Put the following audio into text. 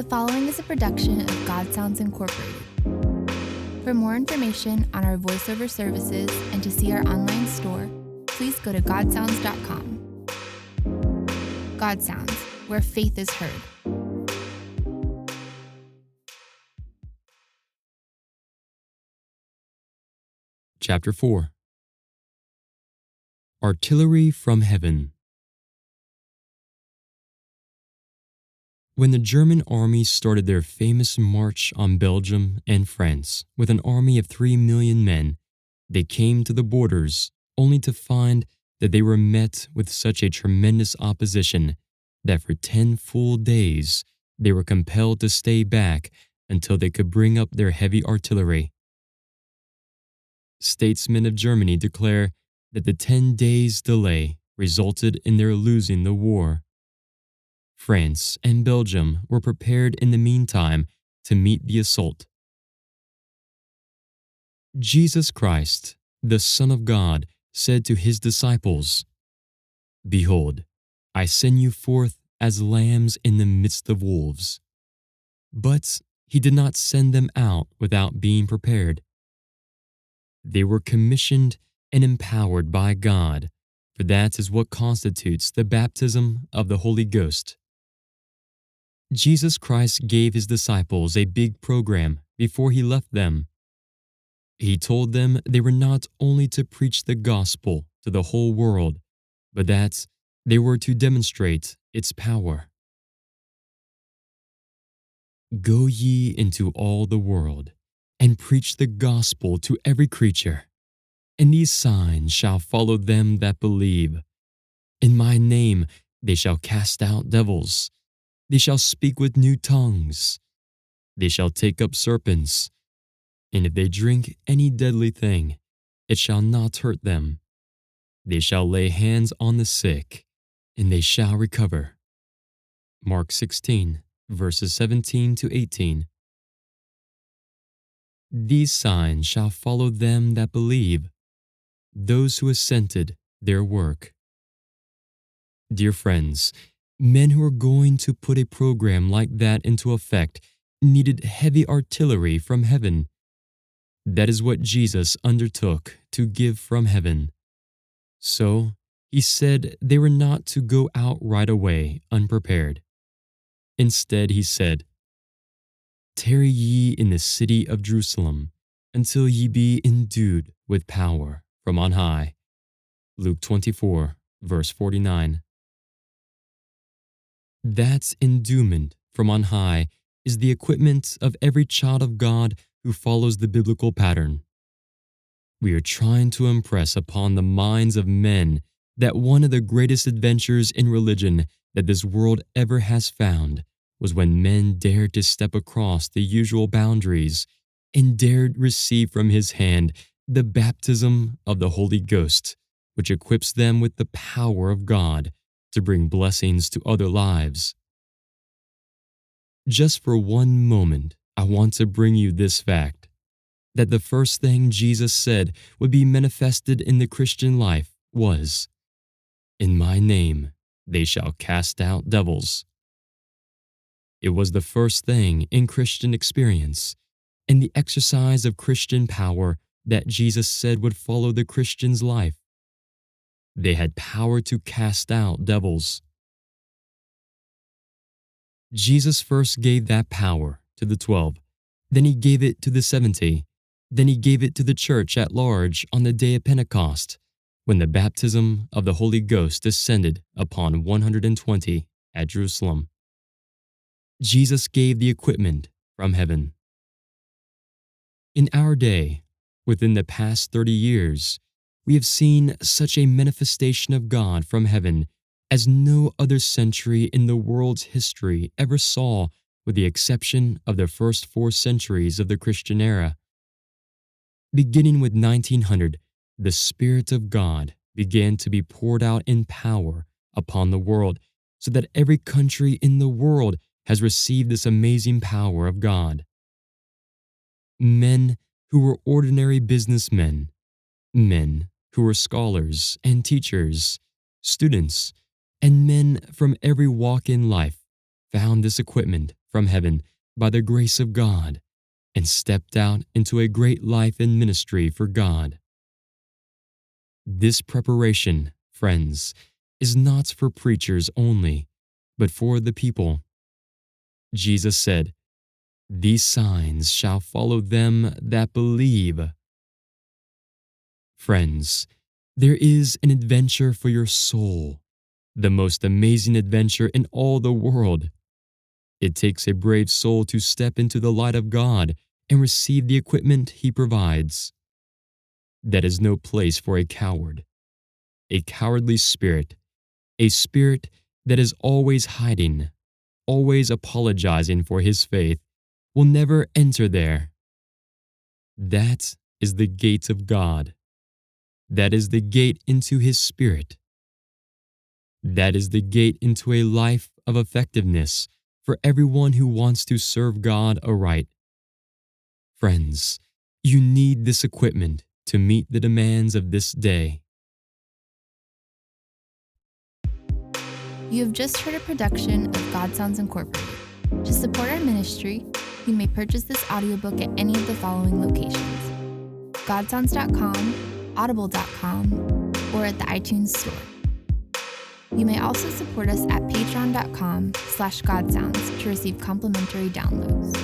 The following is a production of GodSounds Incorporated. For more information on our voiceover services and to see our online store, please go to godsounds.com. GodSounds, where faith is heard. Chapter 4. Artillery from Heaven. When the German army started their famous march on Belgium and France with an army of 3 million men, they came to the borders only to find that they were met with such a tremendous opposition that for 10 full days they were compelled to stay back until they could bring up their heavy artillery. Statesmen of Germany declare that the 10 days' delay resulted in their losing the war. France and Belgium were prepared in the meantime to meet the assault. Jesus Christ, the Son of God, said to his disciples, "Behold, I send you forth as lambs in the midst of wolves." But he did not send them out without being prepared. They were commissioned and empowered by God, for that is what constitutes the baptism of the Holy Ghost. Jesus Christ gave his disciples a big program before he left them. He told them they were not only to preach the gospel to the whole world, but that they were to demonstrate its power. Go ye into all the world, and preach the gospel to every creature. And these signs shall follow them that believe. In my name they shall cast out devils. They shall speak with new tongues. They shall take up serpents. And if they drink any deadly thing, it shall not hurt them. They shall lay hands on the sick, and they shall recover. Mark 16, verses 17 to 18. These signs shall follow them that believe, those who assented their work. Dear friends, men who are going to put a program like that into effect needed heavy artillery from heaven. That is what Jesus undertook to give from heaven. So he said they were not to go out right away unprepared. Instead, he said, "Tarry ye in the city of Jerusalem until ye be endued with power from on high." Luke 24, verse 49. That endowment from on high is the equipment of every child of God who follows the biblical pattern. We are trying to impress upon the minds of men that one of the greatest adventures in religion that this world ever has found was when men dared to step across the usual boundaries and dared receive from his hand the baptism of the Holy Ghost, which equips them with the power of God to bring blessings to other lives. Just for one moment, I want to bring you this fact, that the first thing Jesus said would be manifested in the Christian life was, "In my name they shall cast out devils." It was the first thing in Christian experience and the exercise of Christian power that Jesus said would follow the Christian's life. They had power to cast out devils. Jesus first gave that power to the 12, then he gave it to the 70, then he gave it to the church at large on the day of Pentecost, when the baptism of the Holy Ghost descended upon 120 at Jerusalem. Jesus gave the equipment from heaven. In our day, within the past 30 years, we have seen such a manifestation of God from heaven as no other century in the world's history ever saw, with the exception of the first 4 centuries of the Christian era. Beginning with 1900, the Spirit of God began to be poured out in power upon the world, so that every country in the world has received this amazing power of God. Men who were ordinary businessmen, men who were scholars and teachers, students, and men from every walk in life found this equipment from heaven by the grace of God and stepped out into a great life and ministry for God. This preparation, friends, is not for preachers only, but for the people. Jesus said, "These signs shall follow them that believe." Friends, there is an adventure for your soul, the most amazing adventure in all the world. It takes a brave soul to step into the light of God and receive the equipment He provides. That is no place for a coward, a cowardly spirit, a spirit that is always hiding, always apologizing for his faith, will never enter there. That is the gate of God. That is the gate into His Spirit. That is the gate into a life of effectiveness for everyone who wants to serve God aright. Friends, you need this equipment to meet the demands of this day. You have just heard a production of GodSounds Incorporated. To support our ministry, you may purchase this audiobook at any of the following locations: GodSounds.com, Audible.com, or at the iTunes Store. You may also support us at patreon.com/GodSounds to receive complimentary downloads.